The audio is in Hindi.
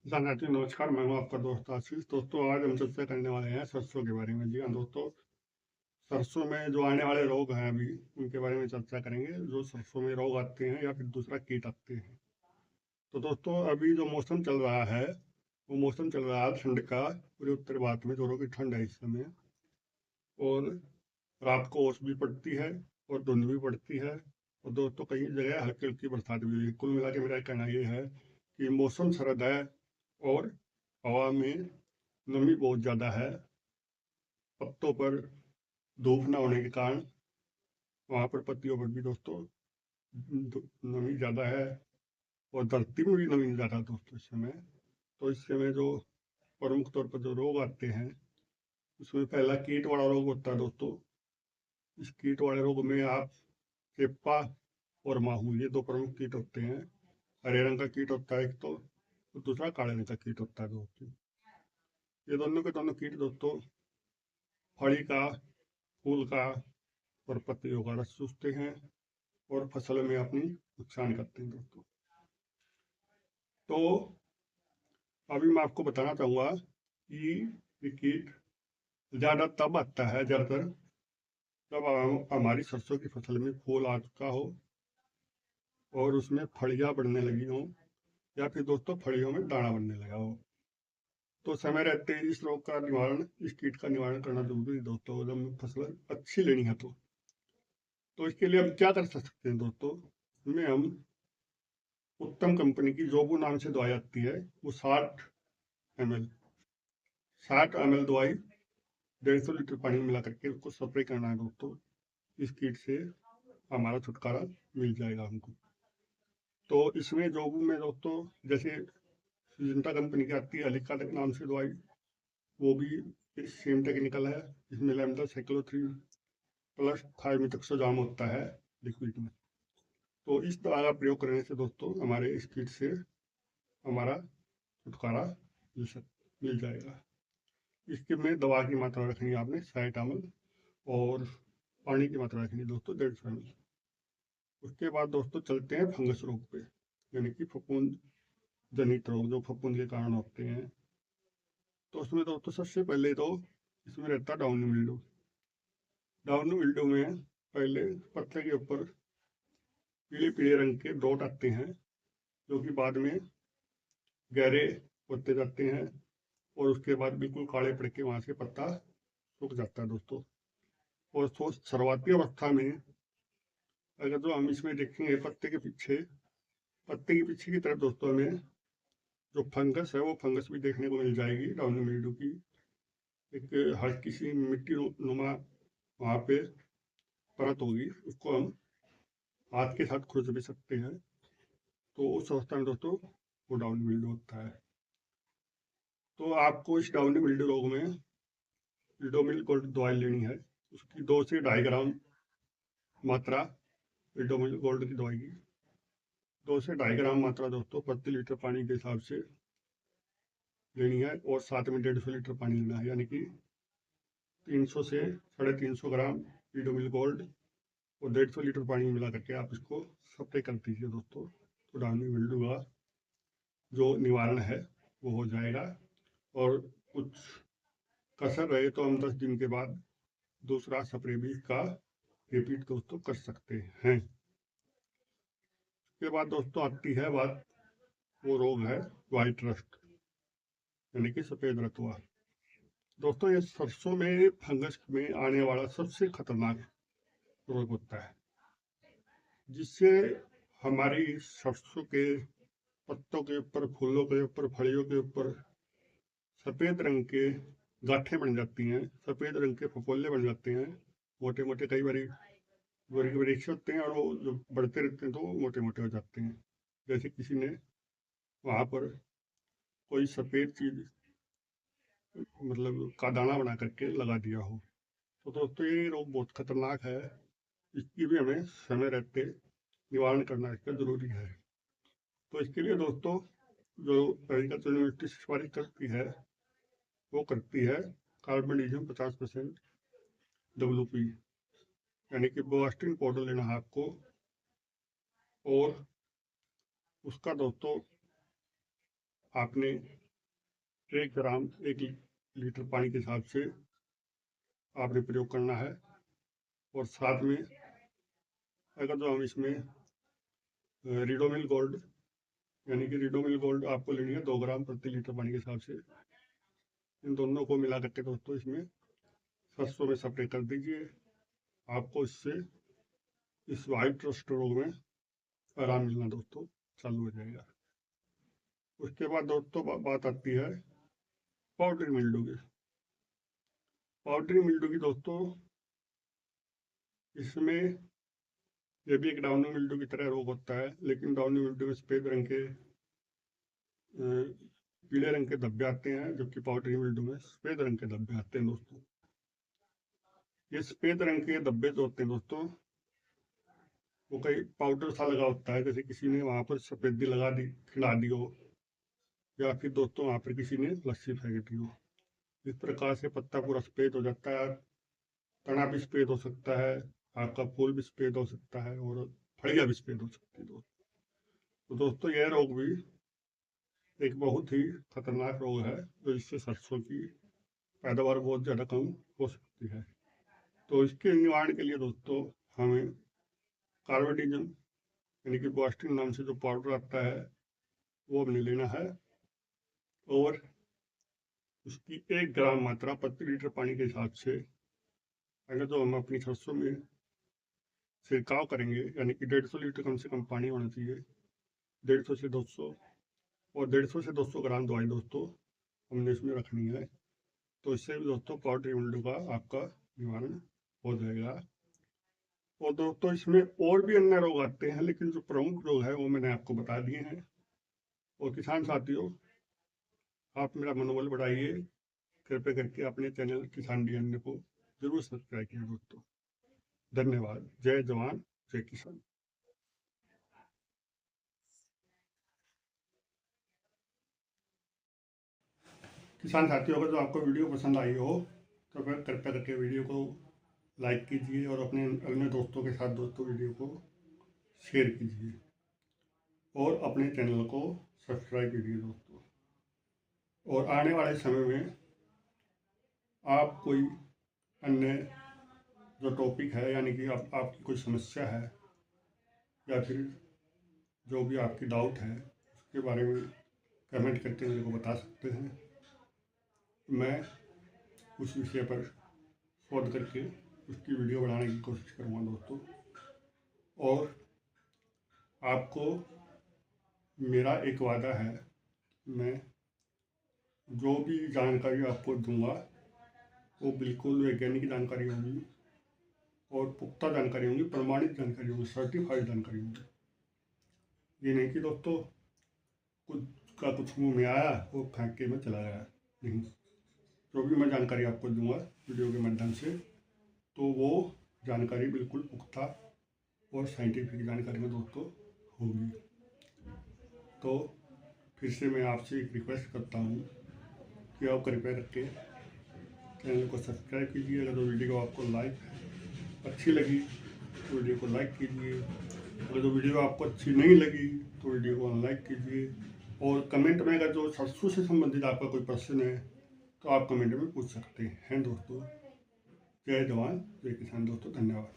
जी नमस्कार, मैं हूँ आपका दोस्त आशीष। दोस्तों आज हम चर्चा करने वाले हैं सरसों के बारे में। जी हाँ दोस्तों, सरसों में जो आने वाले रोग हैं अभी उनके बारे में चर्चा करेंगे। जो सरसों में रोग आते हैं या फिर दूसरा कीट आते हैं। तो दोस्तों अभी जो मौसम चल रहा है वो मौसम चल रहा है ठंड का। पूरे उत्तर भारत में जोरों की ठंड है इस समय। और रात को ओस भी पड़ती है और धुंध भी पड़ती है। और दोस्तों कई जगह हल्की हल्की बरसात भी हुई है। कुल मिला के मेरा कहना ये है कि मौसम सर्द है और हवा में नमी बहुत ज़्यादा है। पत्तों पर धूप न होने के कारण वहाँ पर पत्तियों पर भी दोस्तों नमी ज़्यादा है। और धरती में भी नमी ज़्यादा है दोस्तों इस समय। तो इस समय जो प्रमुख तौर पर जो रोग आते हैं उसमें पहला कीट वाला रोग होता है दोस्तों। इस कीट वाले रोग में आप चेपा और माहू ये दो प्रमुख कीट होते हैं। हरे रंग का कीट होता है एक तो, और दूसरा काले रंग का कीट होता है दोस्तों। ये दोनों के दोनों कीट दोस्तों फली का, फूल का और पत्तियों का रस चूसते हैं और फसल में अपनी नुकसान करते हैं दोस्तों। तो अभी मैं आपको बताना चाहूँगा कि ये कीट ज़्यादा तब आता है ज़्यादातर जब हमारी सरसों की फसल में फूल आ चुका हो और उसमें फलियाँ बढ़ने लगी हों, या फिर दोस्तों फलियों में दाना बनने लगा हो। तो समय रहते ही इस रोग का निवारण, इस कीट का निवारण करना जरूरी है दोस्तों। जब हमें फसल अच्छी लेनी है तो इसके लिए हम क्या कर सकते हैं दोस्तों। इसमें हम उत्तम कंपनी की जोबू नाम से दवाई आती है, वो 60 ml 60 ml दवाई 150 लीटर पानी में मिला करके उसको स्प्रे करना है दोस्तों। इस कीट से हमारा छुटकारा मिल जाएगा हमको। तो इसमें जोबू में दोस्तों जैसे सिजेंटा कंपनी की आती है अलिका नाम से दवाई, वो भी सेम टेक्निकल है। इसमें लैम्डा साइक्लोथ्रीन प्लस थाइमिथोक्सोजाम होता है लिक्विड में। तो इस दवा का प्रयोग करने से दोस्तों हमारे इस कीट से हमारा छुटकारा मिल जाएगा। इसके में दवा की मात्रा रखनी है आपने 60 ml, और पानी की मात्रा रखनी है दोस्तों 150 ml। उसके बाद दोस्तों चलते हैं फंगस रोग पे, यानी कि फफूंद जनित रोग जो फफूंद के कारण होते हैं। तो उसमें दोस्तों सबसे पहले तो इसमें रहता है डाउनी मिल्ड्यू। डाउनी मिल्ड्यू में पहले पत्ते के ऊपर पीले पीले रंग के डॉट आते हैं, जो कि बाद में गहरे होते जाते हैं और उसके बाद बिल्कुल काले पड़ के वहाँ से पत्ता सूख जाता है दोस्तों। और तो शुरुआती अवस्था में अगर जो हम इसमें देखेंगे पत्ते के पीछे की तरफ दोस्तों हमें जो फंगस है वो फंगस भी देखने को मिल जाएगी डाउनी मिल्ड्यू की। एक हल्की सी मिट्टी नुमा वहाँ पे परत होगी, उसको हम हाथ के साथ खुरच भी सकते हैं। तो उस अवस्था में दोस्तों वो डाउनी मिल्ड्यू होता है। तो आपको इस डाउनी मिल्ड्यू रोग में विडोमिल गोल्ड दवाई लेनी है। उसकी 2 से 2.5 ग्राम मात्रा विडोमिल गोल्ड की दवाई की 2 से 2.5 ग्राम मात्रा दोस्तों प्रति लीटर पानी के हिसाब से लेनी है। और साथ में 150 लीटर पानी लेना है, यानी कि 300 से 350 ग्राम विडोमिल गोल्ड और 150 लीटर पानी मिला करके आप इसको स्प्रे कर दीजिए दोस्तों। तो डाउनी मिल्ड्यू का जो निवारण है वो हो जाएगा। और कुछ कसर रहे तो हम 10 दिन के बाद दूसरा स्प्रे भी का रिपीट दोस्तों कर सकते हैं। उसके बाद दोस्तों आती है बात, वो रोग है व्हाइट रस्ट, यानी कि सफेद रतुआ। दोस्तों ये सरसों में फंगस में आने वाला सबसे खतरनाक रोग होता है, जिससे हमारी सरसों के पत्तों के ऊपर, फूलों के ऊपर, फलियों के ऊपर सफेद रंग के गांठें बन जाती हैं, सफेद रंग के फफोले बन जाते हैं। मोटे मोटे कई बार वृक्ष होते हैं और वो जो बढ़ते रहते हैं तो वो मोटे मोटे हो जाते हैं, जैसे किसी ने वहां पर कोई सफेद चीज मतलब का दाना बना करके लगा दिया हो। तो दोस्तों ये रोग बहुत खतरनाक है, इसकी भी हमें समय रहते निवारण करना इसका जरूरी है। तो इसके लिए दोस्तों जो एग्रीकल्चर यूनिवर्सिटी सिफारिश करती है वो करती है कार्बनिज्म 50% WP, यानी कि बोआस्टिन पाउडर लेना है आपको। और उसका दोस्तों आपने 1 ग्राम 1 लीटर पानी के हिसाब से आपने प्रयोग करना है। और साथ में अगर जो हम इसमें रिडोमिल गोल्ड यानी कि रिडोमिल गोल्ड आपको लेनी है 2 ग्राम प्रति लीटर पानी के हिसाब से। इन दोनों को मिला करके दोस्तों इसमें सरसों में स्प्रे कर दीजिए। आपको इससे इस व्हाइट रस्ट रोग में आराम मिलना दोस्तों चालू हो जाएगा। उसके बाद दोस्तों बात आती है पाउडरी मिल्ड्यू की। पाउडरी मिल्ड्यू की दोस्तों इसमें ये भी एक डाउनी मिल्ड्यू की तरह रोग होता है, लेकिन डाउनी मिल्ड्यू में सफेद रंग के पीले रंग के धब्बे आते हैं, जबकि पाउडरी मिल्ड्यू में सफेद रंग के धब्बे आते हैं दोस्तों। ये सफेद रंग के धब्बे जो होते हैं दोस्तों वो कई पाउडर सा लगा होता है, जैसे किसी ने वहां पर सफेदी लगा दी, खिला दी हो, या फिर दोस्तों वहां पर किसी ने लस्सी फेंक दी हो। इस प्रकार से पत्ता पूरा सफेद हो जाता है, तना भी सफेद हो सकता है, आपका फूल भी सफेद हो सकता है और फड़िया भी सफेद हो सकती है दोस्तों। तो दोस्तों यह रोग भी एक बहुत ही खतरनाक रोग है, जो इससे सरसों की पैदावार बहुत ज़्यादा कम हो सकती है। तो इसके निवारण के लिए दोस्तों हमें कार्बेंडिज़म यानी कि बोस्टिन नाम से जो पाउडर आता है वो हमने लेना है, और उसकी 1 ग्राम मात्रा प्रति लीटर पानी के हिसाब से अगर जो हम अपनी सरसों में छिड़काव करेंगे, यानी कि 150 लीटर कम से कम पानी होना चाहिए, 150 से 200, और 150 से 200 ग्राम दवाई दोस्तों हमने इसमें रखनी है। तो इससे भी दोस्तों पाउडरी मिल्ड्यू का आपका निवारण हो जाएगा। और दोस्तों इसमें और भी अन्य रोग आते हैं, लेकिन जो प्रमुख रोग है वो मैंने आपको बता दिए हैं। और किसान साथियों, आप मेरा मनोबल बढ़ाइए, कृपया करके अपने चैनल किसान डीएनए को जरूर सब्सक्राइब कीजिए दोस्तों। धन्यवाद। जय जवान जय किसान। किसान साथियों, अगर जो आपको वीडियो पसंद आई हो तो कृपया करके वीडियो को लाइक कीजिए और अपने अन्य दोस्तों के साथ दोस्तों वीडियो को शेयर कीजिए और अपने चैनल को सब्सक्राइब कीजिए दोस्तों। और आने वाले समय में आप कोई अन्य जो टॉपिक है, यानी कि आपकी कोई समस्या है या फिर जो भी आपकी डाउट है, उसके बारे में कमेंट करके मेरे को बता सकते हैं। मैं उस विषय पर शोध करके उसकी वीडियो बनाने की कोशिश करूँगा दोस्तों। और आपको मेरा एक वादा है, मैं जो भी जानकारी आपको दूंगा वो बिल्कुल वैज्ञानिक जानकारी होगी और पुख्ता जानकारी होगी, प्रमाणित जानकारी होगी, सर्टिफाइड जानकारी होगी। ये नहीं कि दोस्तों कुछ मुंह में आया वो फेंक के मैं चला गया, नहीं। जो भी मैं जानकारी आपको दूंगा वीडियो के माध्यम से, तो वो जानकारी बिल्कुल पुख्ता और साइंटिफिक जानकारी में दोस्तों होगी। तो फिर से मैं आपसे एक रिक्वेस्ट करता हूँ कि आप कृपया करके चैनल को सब्सक्राइब कीजिए। अगर तो वीडियो आपको अच्छी लगी तो वीडियो को लाइक कीजिए, अगर तो वीडियो आपको अच्छी नहीं लगी तो वीडियो को अनलाइक कीजिए। और कमेंट में अगर जो सरसों से संबंधित आपका कोई प्रश्न है तो आप कमेंट में पूछ सकते हैं दोस्तों। जय जवान जय किसान दोस्तों, धन्यवाद।